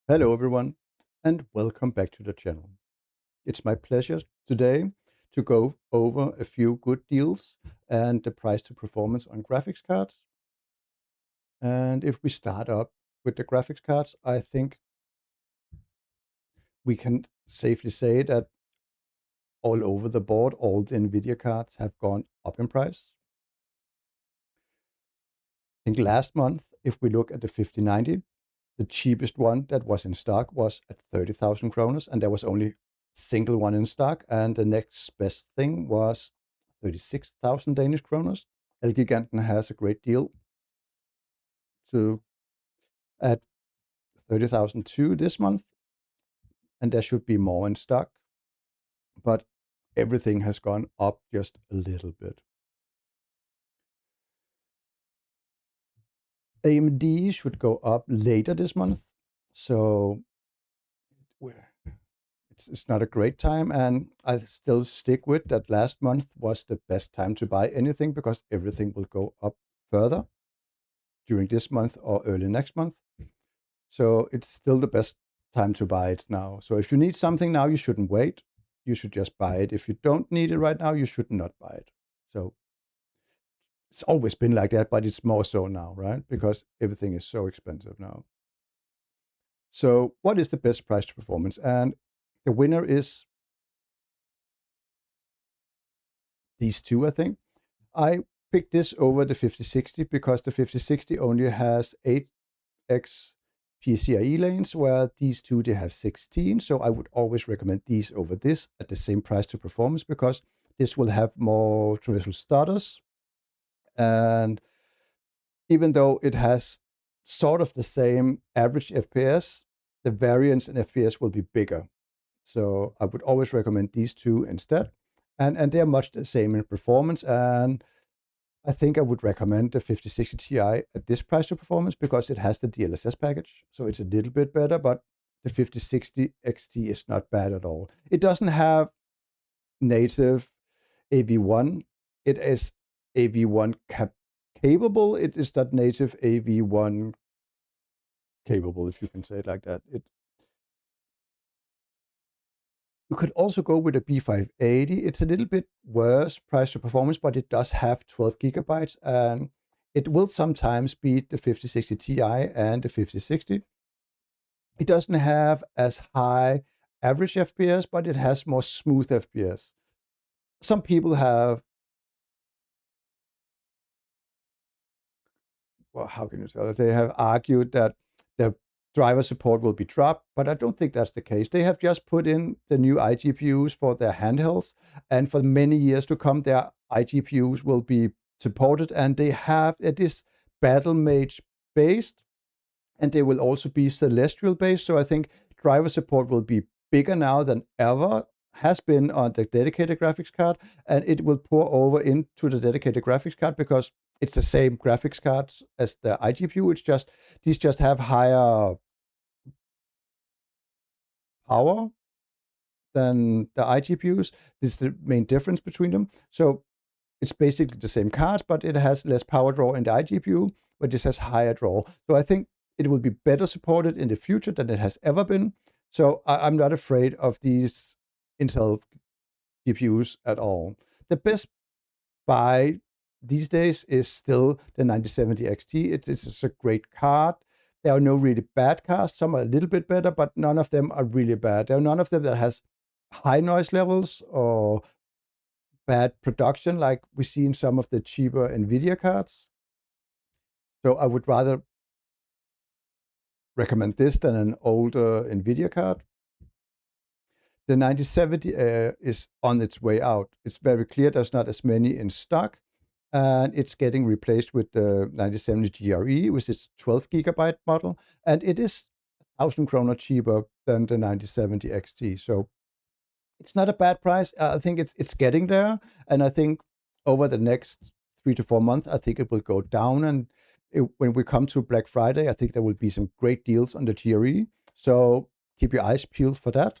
Hello everyone and welcome back to the channel. It's my pleasure today to go over a few good deals and the price to performance on graphics cards. And if we start up with the graphics cards, I think we can safely say that all over the board, all the Nvidia cards have gone up in price. I think last month, if we look at the 5090, the cheapest one that was in stock was at 30,000 kroners, and there was only single one in stock. And the next best thing was 36,000 Danish kroners. Elgiganten has a great deal to at 30,002 this month, and there should be more in stock, but everything has gone up just a little bit. AMD should go up later this month, so it's not a great time, and I still stick with that last month was the best time to buy anything because everything will go up further during this month or early next month. So it's still the best time to buy it now. So if you need something now, you shouldn't wait. You should just buy it. If you don't need it right now, you should not buy it. So it's always been like that, but it's more so now, right? Because everything is so expensive now. So what is the best price to performance? And the winner is these two, I think. I picked this over the 5060 because the 5060 only has 8x PCIe lanes, where these two, they have 16. So I would always recommend these over this at the same price to performance because this will have more traditional starters. And even though it has sort of the same average FPS, the variance in FPS will be bigger. So I would always recommend these two instead. And they're much the same in performance. And I think I would recommend the 5060 Ti at this price to performance because it has the DLSS package. So it's a little bit better, but the 5060 XT is not bad at all. It doesn't have native AV1. It is AV1 capable. It is not native AV1 capable, if you can say it like that. You could also go with a B580. It's a little bit worse price to performance, but it does have 12 gigabytes, and it will sometimes beat the 5060 Ti and the 5060. It doesn't have as high average FPS, but it has more smooth FPS. Some people have, well, how can you tell it? They have argued that the driver support will be dropped, but I don't think that's the case. They have just put in the new iGPUs for their handhelds, and for many years to come, their iGPUs will be supported, and they have it is Battle Mage based, and they will also be Celestial based. So I think driver support will be bigger now than ever has been on the dedicated graphics card, and it will pour over into the dedicated graphics card because it's the same graphics cards as the iGPU. It's just these just have higher power than the iGPUs. This is the main difference between them. So it's basically the same cards, but it has less power draw in the iGPU, but this has higher draw. So I think it will be better supported in the future than it has ever been. So I'm not afraid of these Intel GPUs at all. The best buy these days is still the 9070 XT. It's a great card. There are no really bad cards. Some are a little bit better, but none of them are really bad. There are none of them that has high noise levels or bad production like we see in some of the cheaper Nvidia cards. So I would rather recommend this than an older Nvidia card. The 9070 is on its way out. It's very clear there's not as many in stock, and it's getting replaced with the 9070 GRE with its 12 gigabyte model, and it is 1,000 kroner cheaper than the 9070 XT. So it's not a bad price. I think it's getting there, and I think over the next 3 to 4 months, I think it will go down. And when we come to Black Friday, I think there will be some great deals on the GRE. So keep your eyes peeled for that.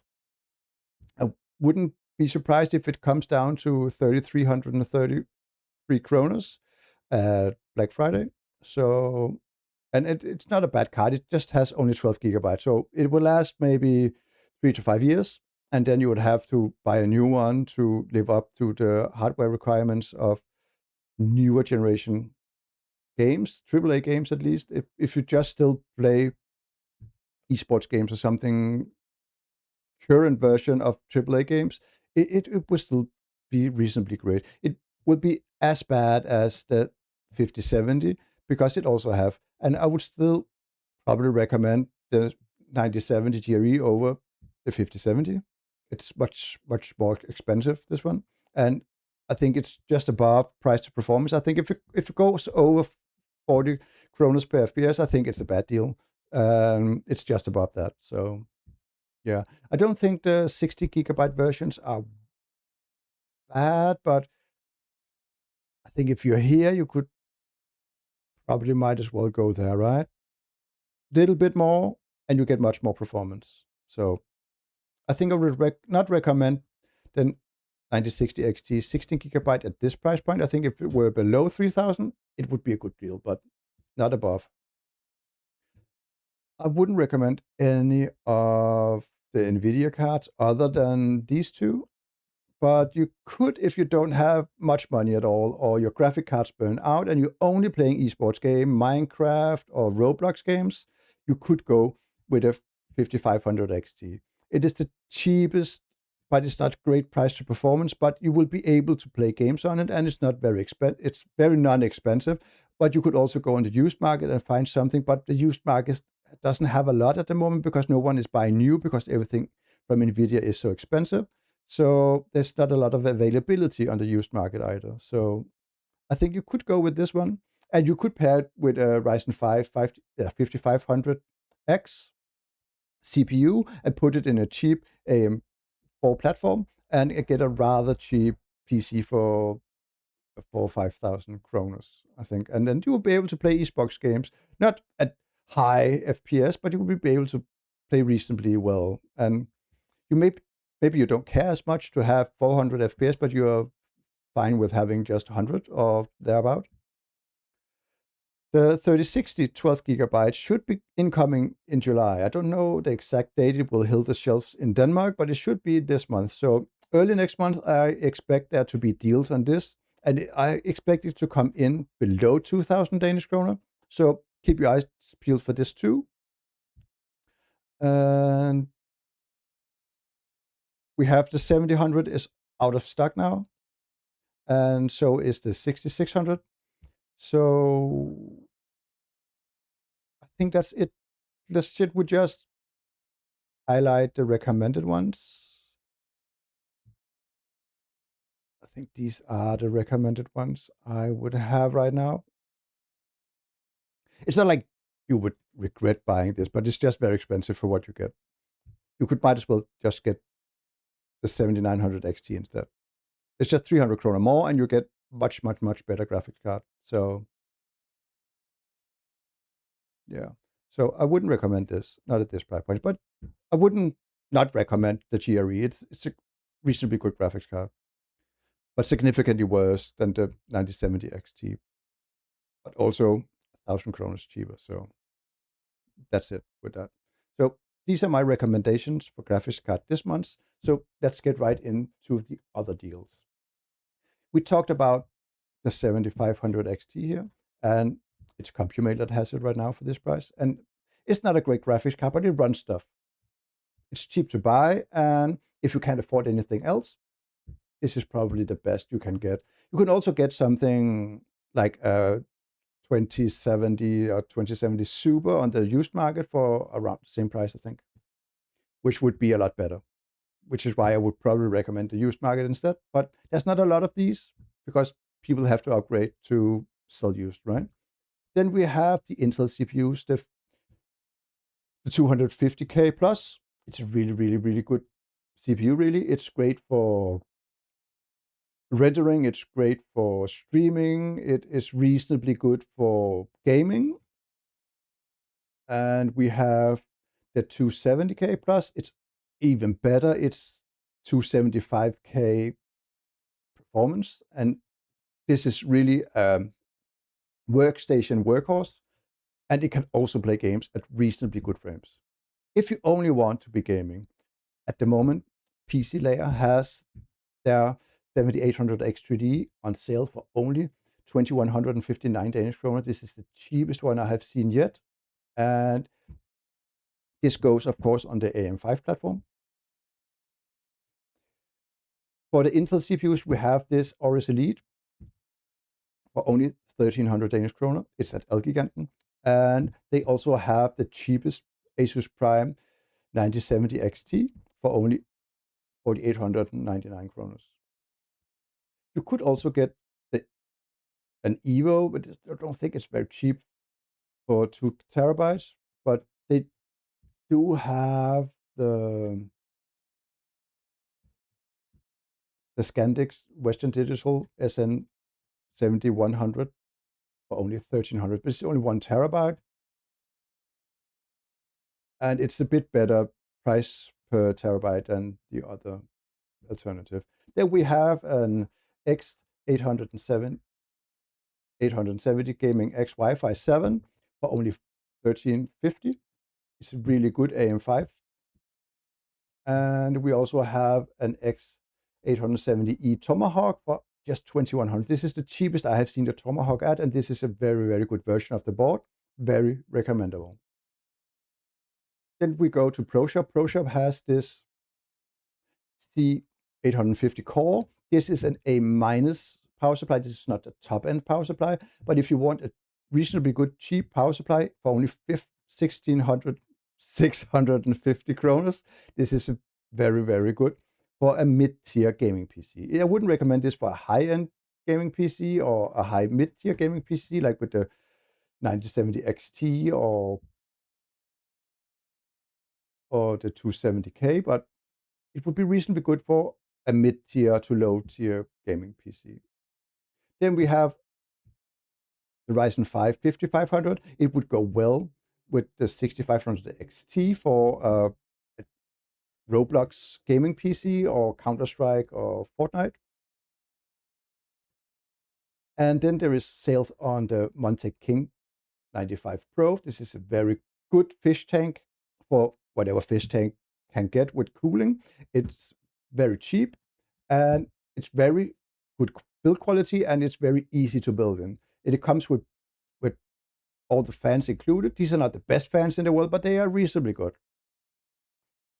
I wouldn't be surprised if it comes down to 3,333 kroners at Black Friday. So, And it's not a bad card. It just has only 12 gigabytes. So it will last maybe 3 to 5 years. And then you would have to buy a new one to live up to the hardware requirements of newer generation games, AAA games at least. If you just still play esports games or something, current version of AAA games, it would still be reasonably great. It would be as bad as the 5070 because it also have, and I would still probably recommend the 9070 GRE over the 5070. It's much more expensive, this one, and I think it's just above price to performance. I think if it goes over 40 kroner per FPS, I think it's a bad deal. It's just above that. So yeah, I don't think the 60 gigabyte versions are bad, but I think if you're here, you could probably might as well go there, right? Little bit more, and you get much more performance. So I think I would not recommend the 9060 XT 16 gigabyte at this price point. I think if it were below 3,000, it would be a good deal, but not above. I wouldn't recommend any of the NVIDIA cards other than these two. But you could, if you don't have much money at all, or your graphic cards burn out, and you're only playing esports game, Minecraft or Roblox games, you could go with a 5500 XT. It is the cheapest, but it's not great price to performance. But you will be able to play games on it, and it's not very expensive. It's very non-expensive. But you could also go on the used market and find something. But the used market doesn't have a lot at the moment because no one is buying new because everything from Nvidia is so expensive. So there's not a lot of availability on the used market either. So I think you could go with this one, and you could pair it with a Ryzen 5 5500X CPU and put it in a cheap AM4 platform and get a rather cheap PC for 5,000 kroners, I think. And then you will be able to play esports games, not at high FPS, but you will be able to play reasonably well. And you maybe you don't care as much to have 400 FPS, but you're fine with having just 100 or thereabout. The 3060 12 gigabytes should be incoming in July. I don't know the exact date it will hit the shelves in Denmark, but it should be this month. So early next month, I expect there to be deals on this, and I expect it to come in below 2,000 Danish kroner. So keep your eyes peeled for this too. And we have the 7000 is out of stock now, and so is the 6600. So I think that's it. This shit would just highlight the recommended ones. I think these are the recommended ones I would have right now. It's not like you would regret buying this, but it's just very expensive for what you get. You could might as well just get the 7900 XT instead. It's just 300 krona more, and you get much better graphics card. So yeah. So I wouldn't recommend this, not at this price point, but I wouldn't not recommend the GRE. It's a reasonably good graphics card, but significantly worse than the 9070 XT, but also 1,000 kroner cheaper. So that's it with that. So these are my recommendations for graphics card this month. So let's get right into the other deals. We talked about the 7500 XT here, and it's CompuMail that has it right now for this price. And it's not a great graphics card, but it runs stuff. It's cheap to buy, and if you can't afford anything else, this is probably the best you can get. You can also get something like a 2070 or 2070 Super on the used market for around the same price, I think, which would be a lot better, which is why I would probably recommend the used market instead. But there's not a lot of these because people have to upgrade to sell used, right? Then we have the Intel CPUs, the 250K plus. It's a really good CPU, really. It's great for rendering, it's great for streaming, it is reasonably good for gaming. And we have the 270K plus. It's even better. It's 275K performance. And this is really workstation workhorse. and it can also play games at reasonably good frames. If you only want to be gaming, at the moment, PC Layer has their 7800X 3D on sale for only 2,159 Danish kroner. This is the cheapest one I have seen yet. And this goes, of course, on the AM5 platform. For the Intel CPUs, we have this Aorus Elite for only 1,300 Danish kroner. It's at Elgiganten. And they also have the cheapest Asus Prime 9070 XT for only 4,899 kroner. You could also get an Evo, but I don't think it's very cheap for 2 terabytes. But they do have the Scandic Western Digital SN7100 for only 1,300, but it's only 1 terabyte. And it's a bit better price per terabyte than the other alternative. Then we have an X870 Gaming X Wi-Fi 7 for only 1,350. It's a really good AM5. And we also have an X870E Tomahawk for just 2,100. This is the cheapest I have seen the Tomahawk at, and this is a very, very good version of the board. Very recommendable. Then we go to ProShop. ProShop has this C850 core. This is an A- power supply. This is not the top-end power supply, but if you want a reasonably good, cheap power supply for only 1,650 kroners, this is a very, very good for a mid-tier gaming PC. I wouldn't recommend this for a high-end gaming PC or a high mid-tier gaming PC, like with the 9070 XT or the 270K, but it would be reasonably good for a mid-tier to low-tier gaming PC. Then we have the Ryzen 5 5500. It would go well with the 6500 XT for a Roblox gaming PC or Counter-Strike or Fortnite. And then there is sales on the Montech King 95 Pro. This is a very good fish tank for whatever fish tank can get with cooling. It's very cheap and it's very good build quality, and it's very easy to build in. It comes with all the fans included. These are not the best fans in the world, but they are reasonably good.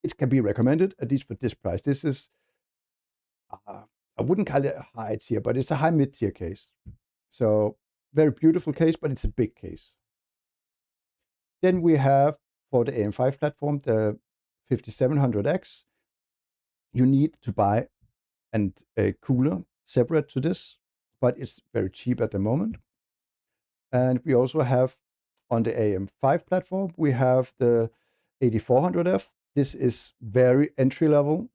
It can be recommended, at least for this price. This is, I wouldn't call it a high tier, but it's a high mid-tier case. So very beautiful case, but it's a big case. Then we have, for the AM5 platform, the 5700X. You need to buy a cooler separate to this, but it's very cheap at the moment. And we also have, on the AM5 platform, we have the 8400F. This is very entry level.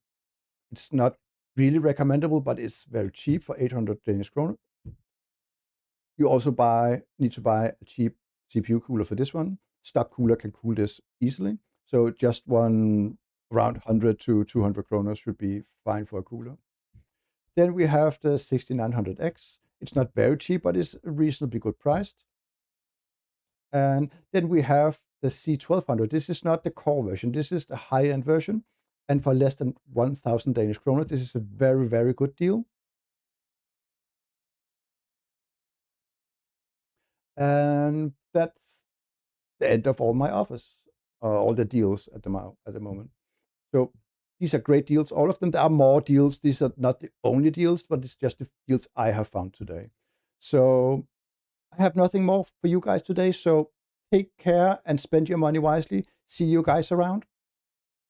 It's not really recommendable, but it's very cheap for 800 Danish kroner. You also need to buy a cheap CPU cooler for this one. Stock cooler can cool this easily. So just one around 100 to 200 kroner should be fine for a cooler. Then we have the 6900X. It's not very cheap, but it's reasonably good priced. And then we have the C1200. This is not the core version. This is the high-end version. And for less than 1,000 Danish kroner, this is a very, very good deal. And that's the end of all my offers, all the deals at the moment. So these are great deals, all of them. There are more deals. These are not the only deals, but it's just the deals I have found today. So I have nothing more for you guys today. So take care and spend your money wisely. See you guys around.